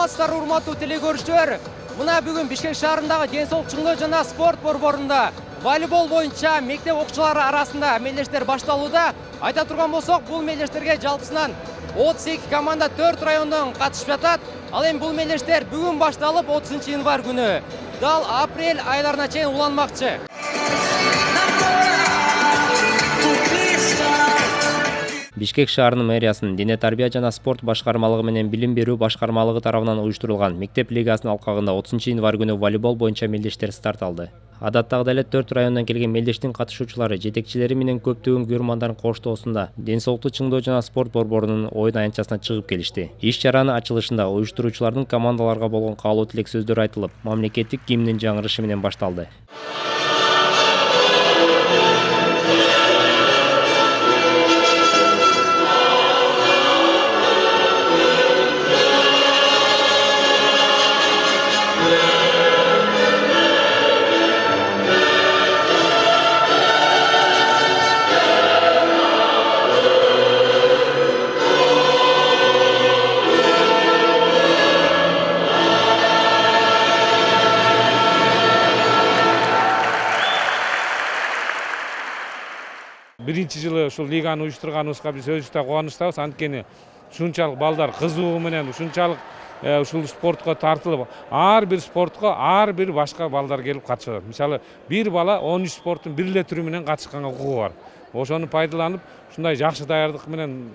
саламатсыздар урматтуу телекөрүүчүлөр. Мына бүгүн Бишкек шаарындагы Ден-соолук чыңдоо жана спорт борборунда волейбол боюнча мектеп окуучулары арасында мелдештер башталууда. Айта турган болсок, бул мелдештерге жалпысынан 32 команда 4 райондон катышып жатат. Ал эми бул мелдештер бүгүн башталып 30-январь күнү дал апрель айларына чейин уланмакчы. Бишкек шаарынын мэриясынын дене тарбия жана спорт башкармалыгы менен билим берүү башкармалыгы тарабынан уюштурулган мектеп лигасынын алкагында 30-январь күнү волейбол боюнча мелдештер старт алды. Адаттагыдай эле 4 райондон келген мелдештин катышуучулары жетекчилери менен көптөгөн көрөрмандардын коштоосунда Ден-соолукту чыңдоо жана спорт борборунун оюн аянтчасына чыгып келишти. Иш чаранын ачылышында уюштуруучулардын командаларга болгон каалоо тилек сөздөр айтылып, мамлекеттик гимндин жаңырышы менен башталды. Биринчи жылы ушул лиганы уюштурганыбызга биз өзүбүз кубанычтабыз. Анткени ушунчалык балдар кызыгуу менен, ушунчалык ушул спортко тартылып, ар бир спортко ар бир башка балдар келип катышат. Мисалы, бир бала 13 спорттун бир эле түрү менен катышканга укугу бар. Ошону пайдаланып, ушундай жакшы даярдык менен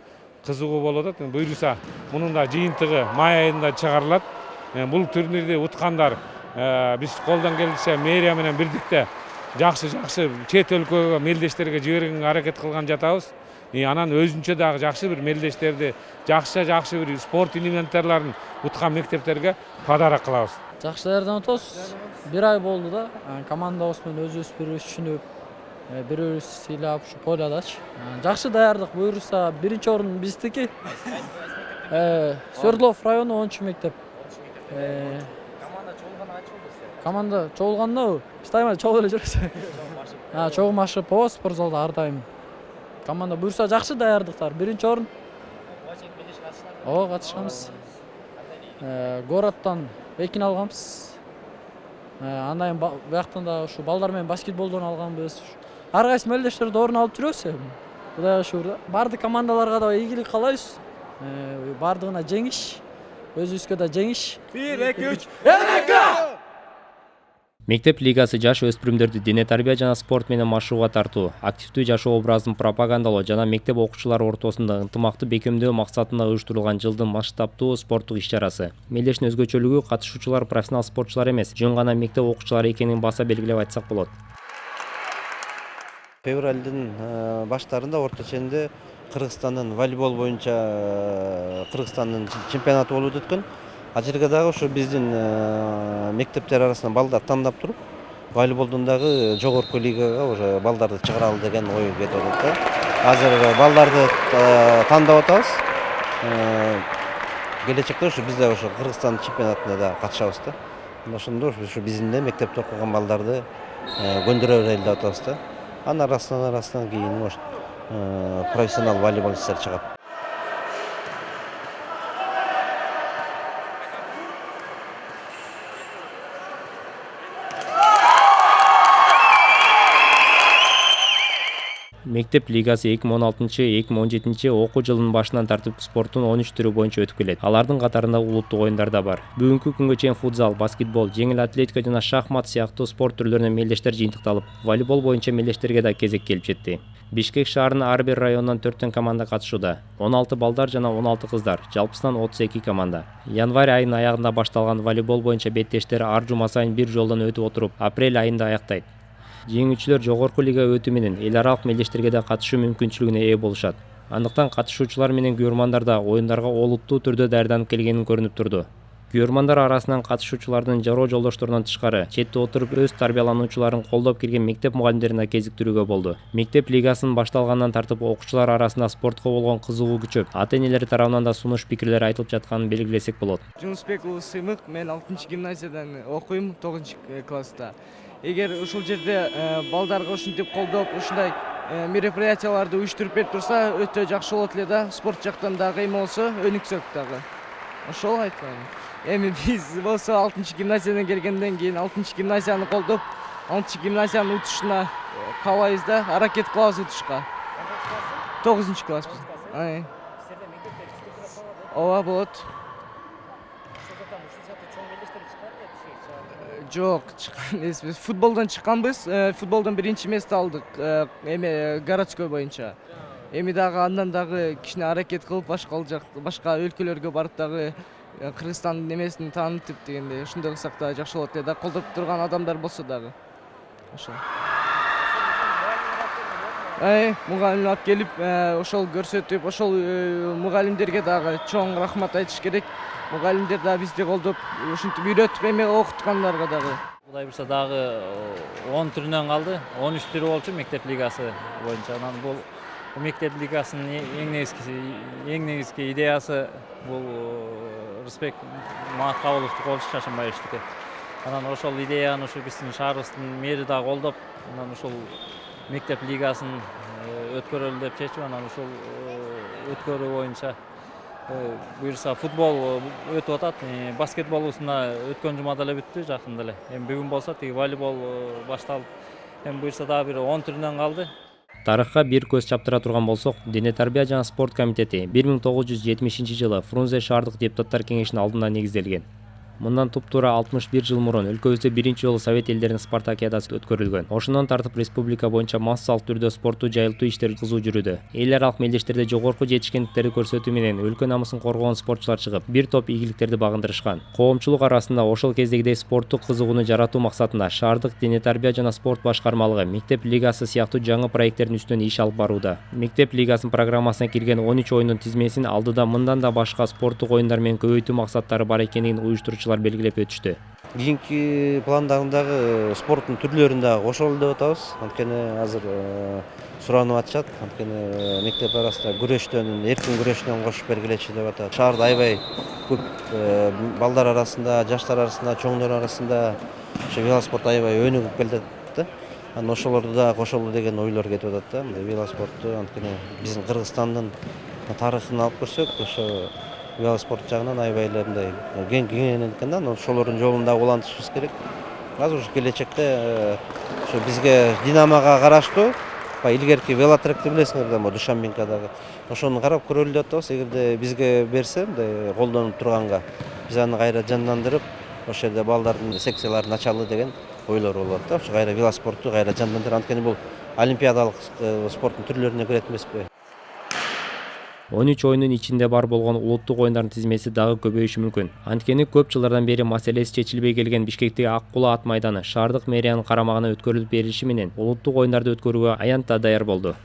кызыгуу болуп атат. Буюрса, мунун да жыйынтыгы май айында чыгарылат. Бул турнирди уткандар биз колдон келишинче мэрия менен бирдикте жакшы чет өлкөгө мелдештерге жибергенге аракет кылган жатабыз. Анан өзүнчө дагы жакшы бир мелдештерди, жакшы бир спорт инвентарларын уткан мектептерге подарок кылабыз. Жакшы даярданып атабыз. Бир ай болду да, командабыз менен өзүбүз бири-бириз түшүнүп, бири-бирибиз сыйлап, ушу полядачы. Жакшы даярдык. Буюрса, биринчи орун биздики. Свердлов району 10 мектеп. Команда чогулганда биз таймай чогулуп эле жүрөбүз. Чогум ашып, спорт залда ар дайым. Команда буюрса жакшы даярдыктар. Биринчи орун. Катышканбыз. Городтон экин алганбыз. Андан бияктан да ушу балдар менен баскетболдон алганбыз. Ар кайсы мелдештерде орун алып жүрөбүз. Кудайга шүгүр. Бардык командаларга да ийгилик каалайбыз. Бардыгына жеңиш, өзүбүзгө да жеңиш. 1 2 3 Эмека! Мектеп лигасы жаш өспүрүмдөрдү дене тарбия жана спорт менен машыгууга тартуу, активдүү жашоо образын пропагандалоо жана мектеп окуучулары ортосунда ынтымакты бекемдөө максатында уюштурулган жылдын масштабтуу спорттук иш-чарасы. Мелдештин өзгөчөлүгү катышуучулар профессионал спортчулар эмес, жөн гана мектеп окуучулары экенин баса белгилеп айтсак болот. Февралдын баштарында Орто Ченде Кыргызстандын волейбол боюнча Кыргызстандын чемпионаты болуп өткөн. Ажырга дагы ушу биздин мектептер арасынан балдар тандап туруп, волейболдон дагы жогорку лигага уже балдарды чыгаралы деген ой кетип атат да. Азыр балдарды тандап атабыз. Келечекте ушу биз да ушу Кыргызстан чемпионатына да катышабыз да. Ошондо ушу биздин да мектепте окуган балдарды көндүрө берели деп атабыз да. Анын арасынан кийин профессионал волейболисттер чыгат. Мектеп лигасы 2016-2017 окуу жылынын башынан тартып спорттун 13 түрү боюнча өтүп келет. Алардын катарында улуттук оюндар да бар. Бүгүнкү күнгө чейин футзал, баскетбол, жеңил атлетика жана шахмат сыяктуу спорт түрлөрүнөн мелдештер жыйынтыкталып, волейбол боюнча мелдештерге да кезек келип жетти. Бишкек шаарынын ар бир районунан 4 команда катышууда. 16 балдар жана 16 кыздар, жалпысынан 32 команда. Январь айынын аягында башталган волейбол боюнча беттештер ар жума сайын бир жолдон өтүп отуруп, апрель айында аяктайт. Жеңүүчүлөр жогорку лига өтүү менен эл аралык мелдештерге да катышуу мүмкүнчүлүгүнө ээ болушат. Андыктан катышуучулар менен көрөрмандар да оюндарга олуттуу түрдө даярданып келгени көрүнүп турду. Көрөрмандар арасынан катышуучулардын жароо жолдошторунан тышкары четте отуруп өз тарбиялануучуларын колдоп келген мектеп мугалимдерин да кезиктирүүгө болду. Мектеп лигасынын башталгандан тартып окуучулар арасында спортко болгон кызыгуу күчөп, ата-энелер тарабынан да сунуш пикирлер айтылып жатканын белгилесек болот. Жунусбек уулу Сыймык, мен 6-гимназиядан окуйм, 9-класста. Эгер ушул жерде балдарга ушинтип колдоп, ушундай мероприятияларды уюштуруп берип турса, өтө жакшы болот эле да. Спорт жактан да кыймыл болсо, өнүксөк дагы. ошол айткан. Эми биз болсо 6 гимназиядан келгенден кийин 6 гимназияны колдоп, 6 гимназиянын утушуна каалайбыз да, аракет кылабыз утушка. 9 класспыз. Ооба болот. Жок, чыккан эмеспиз. Футболдон чыкканбыз. Футболдон биринчи место алдык. Эме городской боюнча. Эми дагы андан дагы кичине аракет кылып башка өлкөлөргө барып дагы Кыргызстандын немесин таанытып дегендей, ушундай кылсак да жакшы болот да колдоп турган адамдар болсо дагы. Ошол. Мугалим алып келип, ошол көрсөтүп, ошол мугалимдерге дагы чоң рахмат айтыш керек. Мугалимдер да бизди колдоп, ушинтип үйрөтүп эме окуткандарга дагы. Кудай буюрса дагы 10 түрүнөн калды. 13 түрү болчу мектеп лигасы боюнча. Анан бул мектеп лигасынын эң негизги идеясы бул Рысбек Маткабыловдуку болчу, Шашынбаевдики. Анан ошол идеяны ушу биздин шаарыбыздын мэри да колдоп, анан ушул мектеп лигасын өткөрөлү деп чечип, анан ушул өткөрүү боюнча буюрса футбол өтүп атат. Баскетболусуна өткөн жумада эле бүттү, жакында эле. Эми бүгүн болсо тиги волейбол башталып, эми буюрса дагы бир 10 түрүнөн калды. Тарыхка бир көз чаптыра турган болсок, Дене тарбия жана спорт комитети 1970-жылы Фрунзе шаардык депутаттар кеңешинин алдында негизделген. Мындан туп-туура 61 жыл мурун өлкөбүздө биринчи жолу Совет элдеринин спартакиадасы өткөрүлгөн. Ошондон тартып республика боюнча массалык түрдө спортту жайылтуу иштери кызуу жүрүүдө. Эл аралык мелдештерде жогорку жетишкендиктерди көрсөтүү менен өлкө намысын коргогон спортчулар чыгып, бир топ ийгиликтерди багындырышкан. Коомчулук арасында ошол кездегидей спорттук кызыгууну жаратуу максатында шаардык дене тарбия жана спорт башкармалыгы мектеп лигасы сыяктуу жаңы проекттердин үстүнөн иш алып барууда. Мектеп лигасынын программасына кирген 13 оюндун тизмесин алдыда мындан да башка спорттук оюндар менен көбөйтүү максаттары бар экенин уюштуруучулар белгилеп өтүштү. Кийинки пландагы спорттун түрлөрүн дагы кошолу деп атабыз. Анткени азыр суранып атышат. Анткени мектеп арасында күрөштөн, эркин күрөштөн кошуп бергилечи деп атат. Шаарда аябай көп балдар арасында, жаштар арасында, чоңдор арасында ошо велоспорт аябай өнүгүп келатат да. Анан ошолорду да кошолу деген ойлор кетип атат да. Мындай велоспортту анткени биздин Кыргызстандын тарыхын алып көрсөк, ошо велоспорт жагынан аябай эле мындай кеңейген экен да. Ошолордун жолунда улантышыбыз керек. Азыр ушу келечекте ошо бизге Динамога караштуу илгерки велотректи билесиңер да, Душанбенкадагы. Ошону карап көрөлү деп атабыз. Эгерде бизге берсе, мындай колдонуп турганга, биз аны кайра жандандырып, ошол жерде балдардын секцияларын ачалы деген ойлор болот да. Ошо кайра велоспортту кайра жандандырып, анткени бул олимпиадалык спорттун түрлөрүнө кирет эмеспи? 13 оюндун ичинде бар болгон улуттук оюндардын тизмеси дагы көбөйүшү мүмкүн. Анткени көп жылдардан бери маселеси чечилбей келген Бишкектеги Ак Кула ат майданы шаардык мэриянын карамагына өткөрүлүп берилиши менен улуттук оюндарды өткөрүүгө аянтта даяр болду.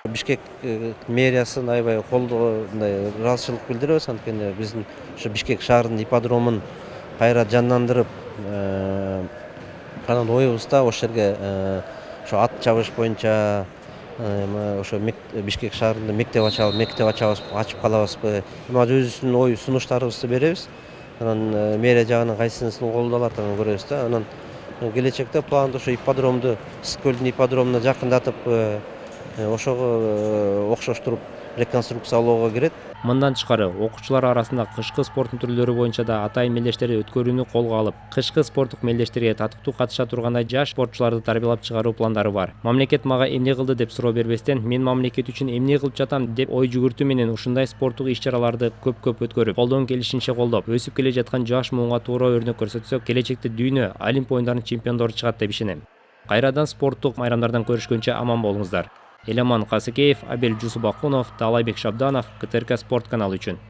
Бишкек мэриясын аябай колдоо, мындай ыраазычылык билдиребиз. Анткени биздин ошо Бишкек шаарынын ипподромун кайра жандандырып, анан оюбузда ошол жерге ошо ат чабыш боюнча ошо Бишкек шаарында мектеп ачып калабызбы? Эми өзүбүздүн ой сунуштарыбызды беребиз. Анан мэрия жагынан кайсынысын колдоп алатынын көрөбүз да. Анан келечекте планда ошо ипподромду Ысык-Көлдүн ипподромуна жакындатып, ошого окшоштуруп реконструкциялоого кирет. Мындан тышкары окуучулар арасында кышкы спорттун түрлөрү боюнча да атайын мелдештерди өткөрүүнү колго алып, кышкы спорттук мелдештерге татыктуу катыша тургандай жаш спортчуларды тарбиялап чыгаруу пландары бар. Мамлекет мага эмне кылды деп суроо бербестен, мен мамлекет үчүн эмне кылып жатам деп ой жүгүртүү менен ушундай спорттук иш-чараларды көп өткөрүп, колдон келишинче колдоп, өсүп келе жаткан жаш муунга туура өрнөк көрсөтсөк, келечекте дүйнө Олимп оюндарынын чемпиондору чыгат деп ишенем. Кайрадан спорттук майрамдардан көрүшкөнчө аман болуңуздар. Эламан Касыкеев, Абел Жусубакунов, Таалайбек Шабданов, КТРК спорт каналы үчүн.